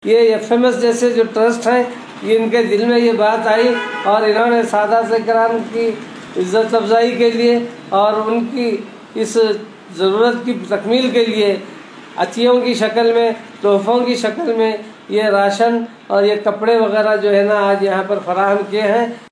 ये एफएमएस जैसे जो ट्रस्ट हैं, ये इनके दिल में ये बात आई और इन्होंने सादात इकराम की इज़्ज़त अफजाई के लिए और उनकी इस ज़रूरत की तकमील के लिए अतियों की शक्ल में, तोहफ़ों की शक्ल में ये राशन और ये कपड़े वगैरह जो है ना आज यहाँ पर फराहम किए हैं।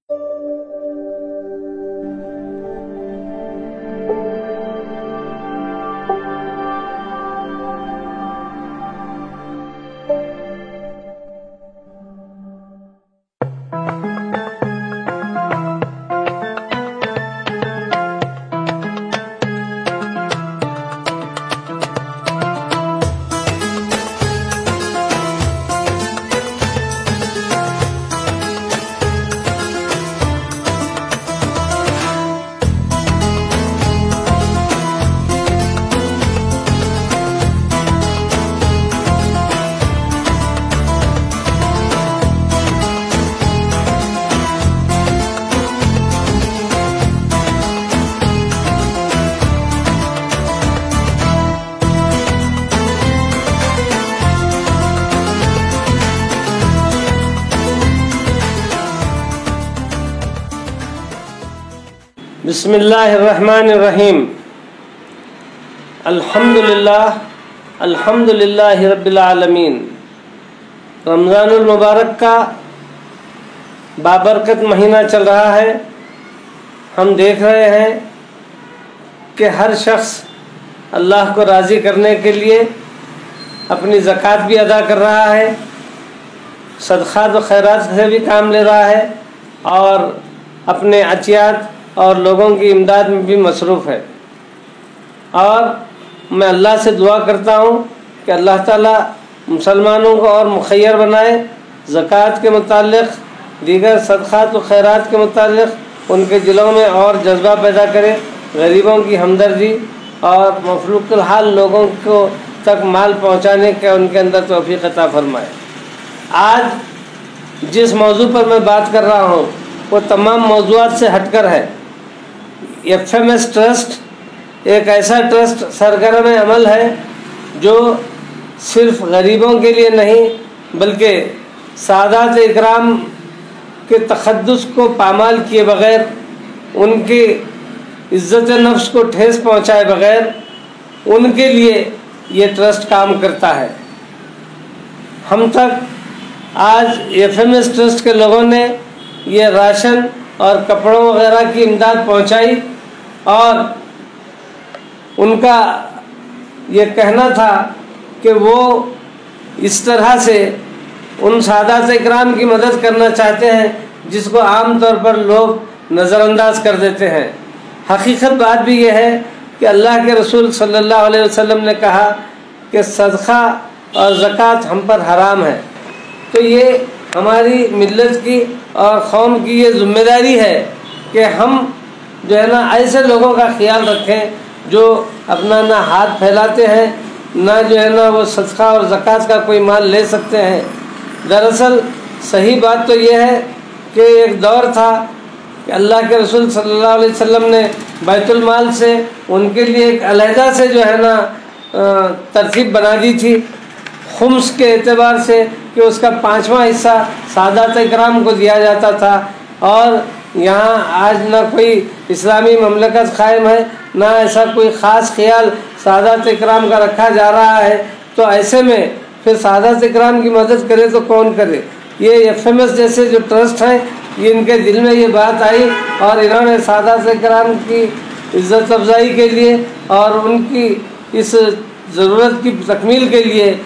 बिस्मिल्लाहिर्रहमानिर्रहीम। अल्हम्दुलिल्लाहि रब्बिल आलमीन। रमज़ानुल मुबारक का बाबरकत महीना चल रहा है। हम देख रहे हैं कि हर शख्स अल्लाह को राज़ी करने के लिए अपनी ज़कात भी अदा कर रहा है, सदक़ात व खैरात से भी काम ले रहा है और अपने अतियात और लोगों की इमदाद में भी मसरूफ़ है। और मैं अल्लाह से दुआ करता हूँ कि अल्लाह ताला मुसलमानों को और मुखय्यर बनाए, ज़कात के मुताल्लिक़, दीगर सदक़ात व खैरात के मुताल्लिक़ उनके दिलों में और जज्बा पैदा करे, गरीबों की हमदर्दी और मफलूकुल हाल लोगों को तक माल पहुँचाने का उनके अंदर तौफ़ीक़ अता फ़रमाए। आज जिस मौजू पर मैं बात कर रहा हूँ वो तमाम मौज़ूआत से हटकर है। एफएमएस ट्रस्ट एक ऐसा ट्रस्ट सरगर्म अमल है जो सिर्फ गरीबों के लिए नहीं बल्कि सादात इकराम के तक़द्दुस को पामाल किए बग़ैर, उनकी इज़्ज़त नफ्स को ठेस पहुँचाए बग़ैर उनके लिए ये ट्रस्ट काम करता है। हम तक आज एफएमएस ट्रस्ट के लोगों ने ये राशन और कपड़ों वगैरह की इमदाद पहुंचाई और उनका ये कहना था कि वो इस तरह से उन सादात इकराम की मदद करना चाहते हैं जिसको आम तौर पर लोग नज़रअंदाज कर देते हैं। हकीकत बात भी ये है कि अल्लाह के रसूल सल्लल्लाहु अलैहि वसल्लम ने कहा कि सदका और ज़कात हम पर हराम है। तो ये हमारी मिल्लत की और कौम की ये ज़िम्मेदारी है कि हम जो है ना ऐसे लोगों का ख्याल रखें जो अपना ना हाथ फैलाते हैं, ना जो है ना वो सदका और ज़कात का कोई माल ले सकते हैं। दरअसल सही बात तो ये है कि एक दौर था कि अल्लाह के रसूल सल्लल्लाहु अलैहि वसल्लम ने बैतुल माल से उनके लिए एक अलहदा से जो है ना तरतीब बना दी थी खुम्स के एतबार से कि उसका 5वां हिस्सा सादात इकराम को दिया जाता था। और यहाँ आज ना कोई इस्लामी ममलकत कायम है, ना ऐसा कोई ख़ास ख्याल सादात इकराम का रखा जा रहा है। तो ऐसे में फिर सादात इकराम की मदद करे तो कौन करे। ये एफएमएस जैसे जो ट्रस्ट हैं, ये इनके दिल में ये बात आई और इन्होंने सादात इकराम की इज़्ज़त अफजाई के लिए और उनकी इस ज़रूरत की तकमील के लिए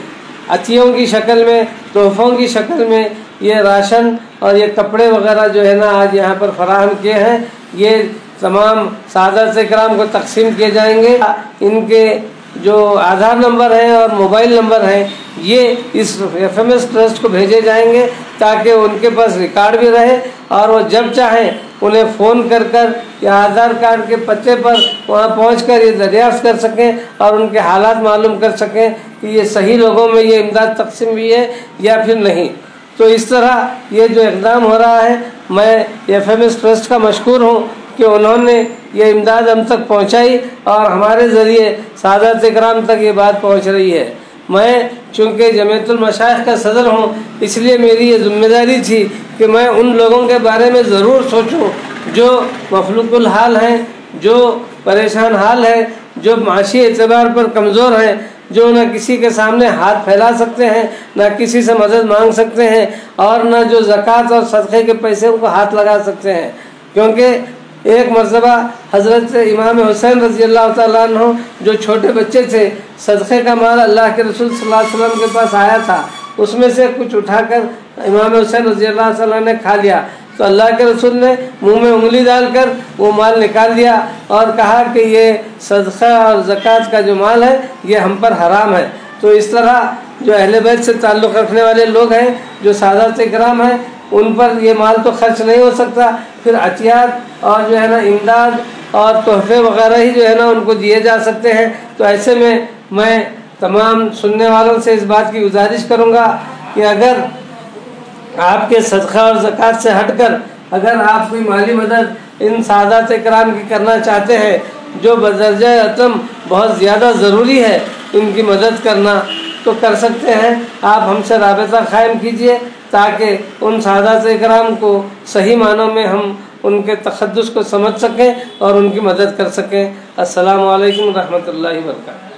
अतियों की शक्ल में, तोहफ़ों की शक्ल में ये राशन और ये कपड़े वगैरह जो है ना आज यहाँ पर फराहम किए हैं। ये तमाम सादात इकराम को तकसीम किए जाएंगे। इनके जो आधार नंबर हैं और मोबाइल नंबर हैं ये इस एफएमएस ट्रस्ट को भेजे जाएंगे ताकि उनके पास रिकॉर्ड भी रहे और वो जब चाहें उन्हें फ़ोन कर कर या आधार कार्ड के पते पर वहाँ पहुँचकर ये दरियाफ्त कर सकें और उनके हालात मालूम कर सकें कि ये सही लोगों में ये इमदाद तकसीम हुई है या फिर नहीं। तो इस तरह ये जो इक़दाम हो रहा है, मैं एफएमएस ट्रस्ट का मशकूर हूँ कि उन्होंने ये इमदाद हम तक पहुँचाई और हमारे ज़रिए सादात इकराम तक ये बात पहुँच रही है। मैं चूँकि जमीयतुल मशाइख का सदर हूँ, इसलिए मेरी ये जिम्मेदारी थी कि मैं उन लोगों के बारे में ज़रूर सोचूं जो मफलूकुल हाल हैं, जो परेशान हाल है, जो माशी एतबार पर कमज़ोर हैं, जो न किसी के सामने हाथ फैला सकते हैं, न किसी से मदद मांग सकते हैं, और न जो ज़कात और सदक़े के पैसे उनको हाथ लगा सकते हैं। क्योंकि एक मरतबा हज़रत इमाम हुसैन रज़ी अल्लाह ताला अन्हु जो छोटे बच्चे थे, सदक़े का माल अल्लाह के रसूल सल्लल्लाहु अलैहि वसल्लम के पास आया था, उसमें से कुछ उठाकर इमाम हुसैन रज़ी अल्लाह ताला ने खा लिया। तो अल्लाह के रसूल ने मुंह में उंगली डालकर वो माल निकाल दिया और कहा कि ये सदक़ा और ज़कात का जो माल है ये हम पर हराम है। तो इस तरह जो अहले बैत से ताल्लुक़ रखने वाले लोग हैं, जो सादात इकराम हैं, उन पर ये माल तो खर्च नहीं हो सकता। फिर अतियात और जो है ना इमदाद और तोहफे वगैरह ही जो है ना उनको दिए जा सकते हैं। तो ऐसे में मैं तमाम सुनने वालों से इस बात की गुजारिश करूँगा कि अगर आपके सदक़ा और ज़कात से हटकर अगर आप कोई माली मदद इन सादात इकराम की करना चाहते हैं, जो बदरजा अतम बहुत ज़्यादा ज़रूरी है इनकी मदद करना, तो कर सकते हैं। आप हमसे राबिता कायम कीजिए ताकि उन सादात इकराम को सही मानों में हम उनके तक़द्दुस को समझ सकें और उनकी मदद कर सकें। अस्सलामु अलैकुम रहमतुल्लाहि व बरकातहू।